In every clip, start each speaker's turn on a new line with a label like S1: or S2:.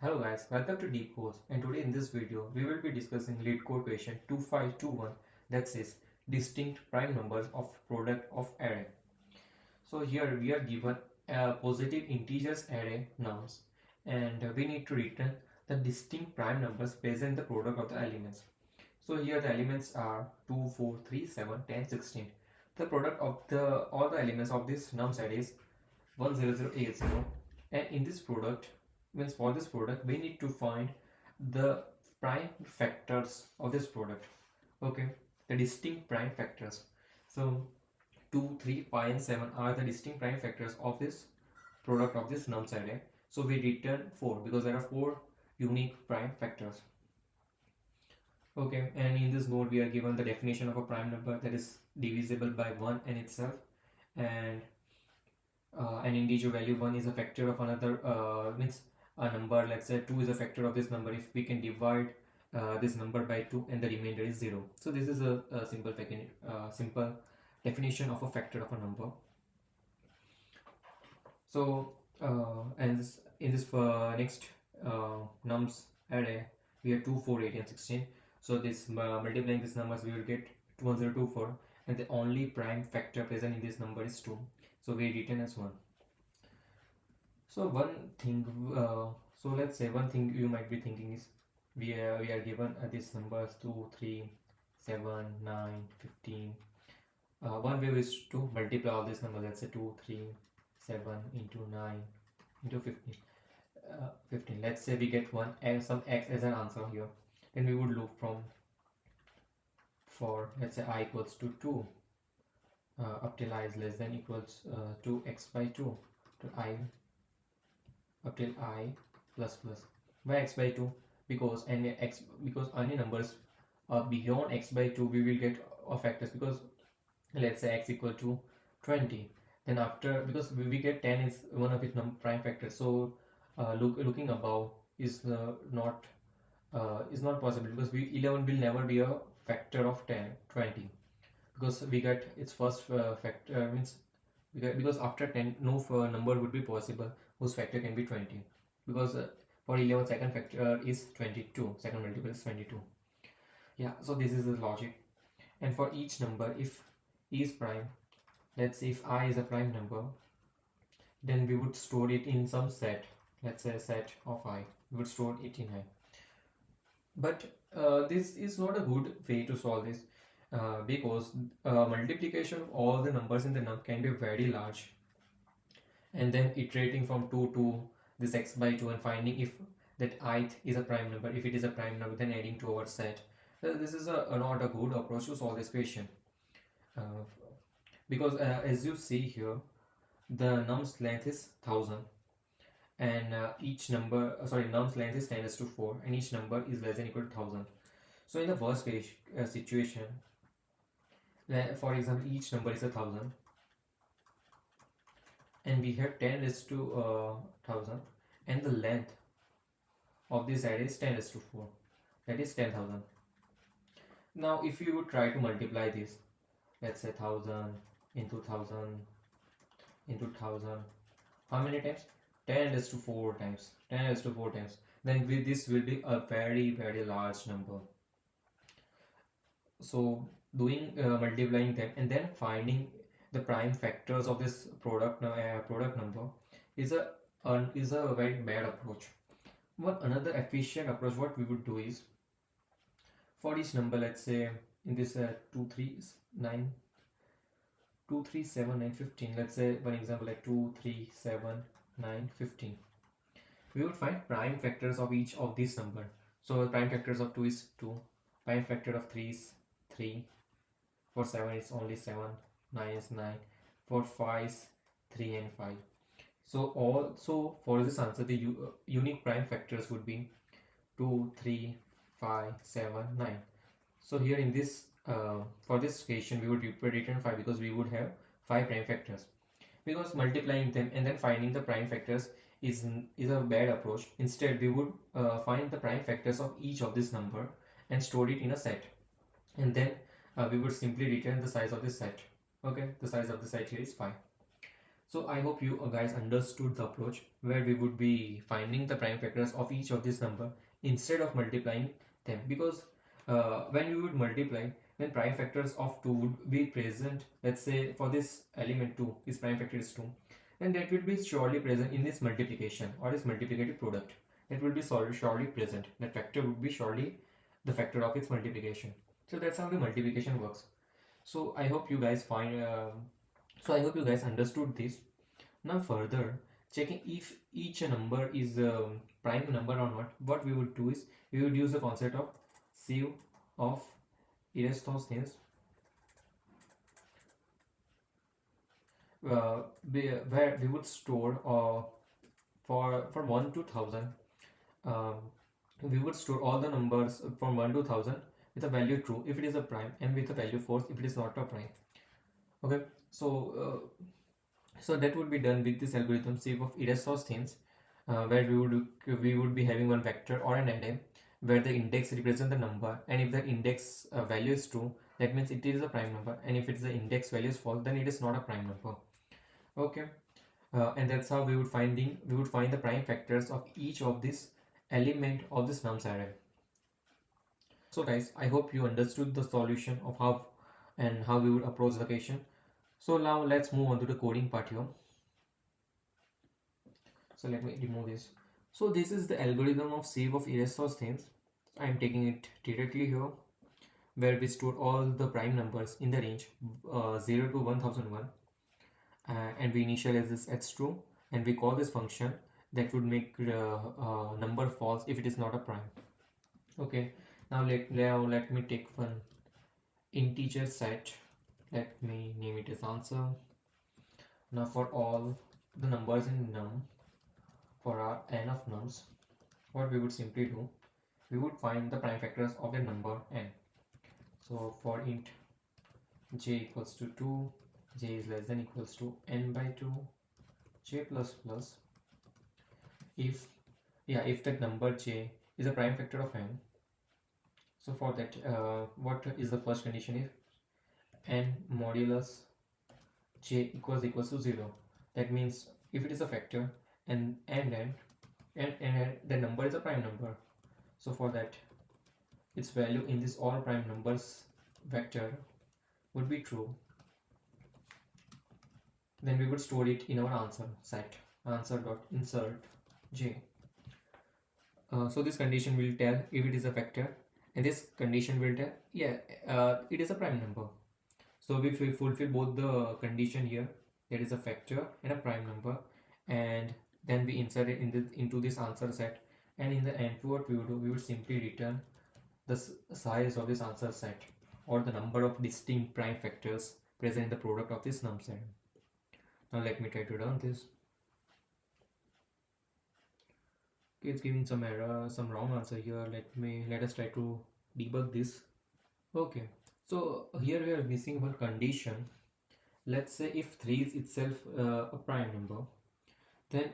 S1: Hello guys, welcome to Deep Codes, and today in this video we will be discussing LeetCode question 2521 that says distinct prime numbers of product of array. So here we are given a positive integers array nums, and we need to return the distinct prime numbers present in the product of the elements. So here the elements are 2, 4, 3, 7, 10, 16. The product of all the elements of this nums array is 10080, and in this product means for this product we need to find the prime factors of this product. Okay, the distinct prime factors. So 2, 3, 5 and 7 are the distinct prime factors of this product of this nums array. So we return 4 because there are 4 unique prime factors. Okay, and in this node we are given the definition of a prime number that is divisible by 1 and itself, and an integer value 1 is a factor of another, means a number, let's say 2 is a factor of this number if we can divide this number by 2 and the remainder is 0. So this is a simple definition of a factor of a number. So and this, in this next nums array we have 2, 4, 8 and 16. So this multiplying these numbers we will get 1024, and the only prime factor present in this number is 2, so we return as 1. So one thing, so let's say one thing you might be thinking is we are given these numbers 2, 3, 7, 9, 15. One way is to multiply all these numbers. Let's say 2, 3, 7 into 9 into 15. 15. Let's say we get some x as an answer here. Then we would look for let's say I equals to 2 up till I is less than equals to x by 2 to I up till I plus plus. Why x by 2? Because any numbers beyond x by 2 we will get factors, because let's say x equal to 20, then after, because we get 10 is one of its prime factors, so looking above is not possible, because 11 will never be a factor of 20, because we get its first factor, means because after 10 no number would be possible whose factor can be 20, because for 11 second factor is 22, second multiple is 22. Yeah, so this is the logic. And for each number, if e is prime, let's say if I is a prime number, then we would store it in some set, let's say a set of I, we would store it in I. But this is not a good way to solve this, because multiplication of all the numbers in the num can be very large, and then iterating from 2 to this x by 2 and finding if that ith is a prime number. If it is a prime number, then adding to our set. This is not a good approach to solve this question, because as you see here, the num's length is 1000, and each number num's length is 10 raised to 4, and each number is less than equal to 1000. So in the worst case situation, for example, each number is 1000 and we have 10 raised to 1000, and the length of this array is 10 raised to 4, that is 10,000. Now if you would try to multiply this, let's say 1000 into 1000 into 1000, how many times? 10 raised to 4 times, 10 raised to 4 times, then this will be a very very large number. So doing multiplying them and then finding the prime factors of this product number is a very bad approach. Another efficient approach, what we would do is, for each number, let's say in this 2, 3, 7, 9, 15, let's say one example like 2, 3, 7, 9, 15, we would find prime factors of each of these number. So prime factors of 2 is 2, prime factor of 3 is 3, for 7 it's only 7, 9 is 9, for 5 is 3 and 5. So for this answer, the unique prime factors would be 2, 3, 5, 7, 9. So here in this for this question we would return 5, because we would have 5 prime factors. Because multiplying them and then finding the prime factors is a bad approach. Instead we would find the prime factors of each of this number and store it in a set, and then we would simply return the size of this set. Okay, the size of the set here is 5. So I hope you guys understood the approach where we would be finding the prime factors of each of this number instead of multiplying them, because when we would multiply, then prime factors of 2 would be present. Let's say for this element 2, its prime factor is 2, and that will be surely present in this multiplication or this multiplicative product. It will be surely present. That factor would be surely the factor of its multiplication. So that's how the multiplication works. So I hope you guys understood this. Now further, checking if each number is a prime number or not, what we would do is we would use the concept of sieve of Eratosthenes, where we would store for 1 to 1000, um, we would store all the numbers from 1 to 1000 with a value true if it is a prime, and with a value false if it is not a prime. Okay, so that would be done with this algorithm sieve of Eratosthenes, where we would be having one vector or an array where the index represents the number, and if the index value is true, that means it is a prime number, and if it's the index value is false, then it is not a prime number. Okay, and that's how we would find the prime factors of each of this element of this nums array. So guys, I hope you understood the solution of how we would approach the question. So now let's move on to the coding part here. So let me remove this. So this is the algorithm of sieve of Eratosthenes. I am taking it directly here, where we store all the prime numbers in the range 0 to 1001, and we initialize this as true, and we call this function that would make number false if it is not a prime. Okay, now let me take one integer set. Let me name it as answer. Now for all the numbers in num, for our n of nums, what we would simply do, we would find the prime factors of a number n. So for int j equals to 2, j is less than equals to n by 2, j plus plus, if that number j is a prime factor of n. So for that, what is the first condition is n modulus j equals to 0. That means if it is a factor and the number is a prime number, so for that its value in this all prime numbers vector would be true, then we would store it in our answer set, answer.insert j. So this condition will tell if it is a factor, and this condition will tell it is a prime number. So if we fulfill both the condition here, that is a factor and a prime number, and then we insert it into this answer set, and in the end what we would do, we would simply return the size of this answer set, or the number of distinct prime factors present in the product of this num set. Now let me try to run this. Okay, it's giving some error, some wrong answer here. Let us try to debug this. Okay, so here we are missing one condition. Let's say if 3 is itself a prime number, then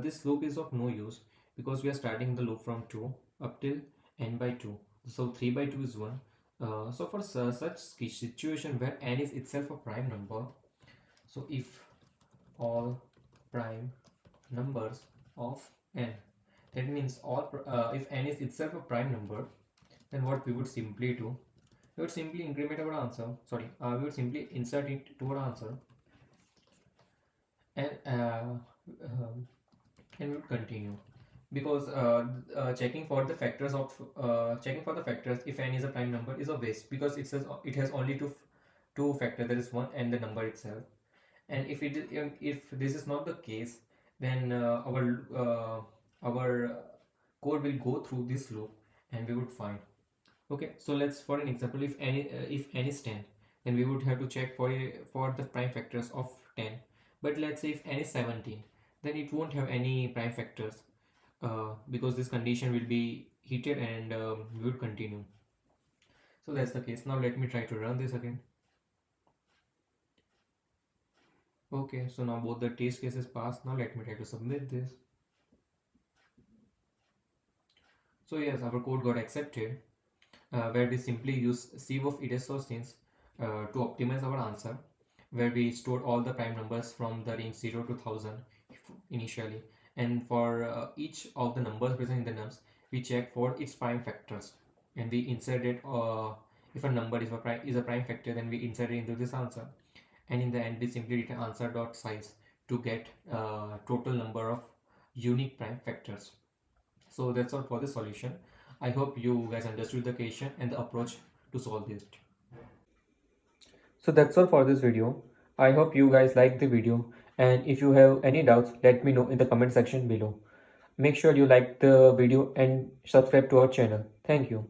S1: this loop is of no use, because we are starting the loop from 2 up till n by 2. So 3 by 2 is 1. So for such situation where n is itself a prime number, so if all prime numbers of n, that means if n is itself a prime number, then what we would simply do, we would simply increment our answer, we would simply insert it to our answer, and we would continue, because checking for the factors if n is a prime number is a waste, because it says it has only two factors, that is 1 and the number itself. And if this is not the case, then our code will go through this loop and we would find. Okay, so let's, for an example, if n is 10, then we would have to check for the prime factors of 10. But let's say if n is 17, then it won't have any prime factors, because this condition will be heated, and we would continue. So that's the case. Now let me try to run this again. Okay, so now both the test cases passed. Now let me try to submit this. So yes, our code got accepted, where we simply use sieve of Eratosthenes to optimize our answer, where we stored all the prime numbers from the range 0 to 1000 initially, and for each of the numbers present in the nums we check for its prime factors, and we insert it, if a number is a prime factor, then we insert it into this answer, and in the end we simply return answer dot size to get total number of unique prime factors. So that's all for the solution. I hope you guys understood the question and the approach to solve this. So that's all for this video. I hope you guys liked the video, and if you have any doubts, let me know in the comment section below. Make sure you like the video and subscribe to our channel. Thank you.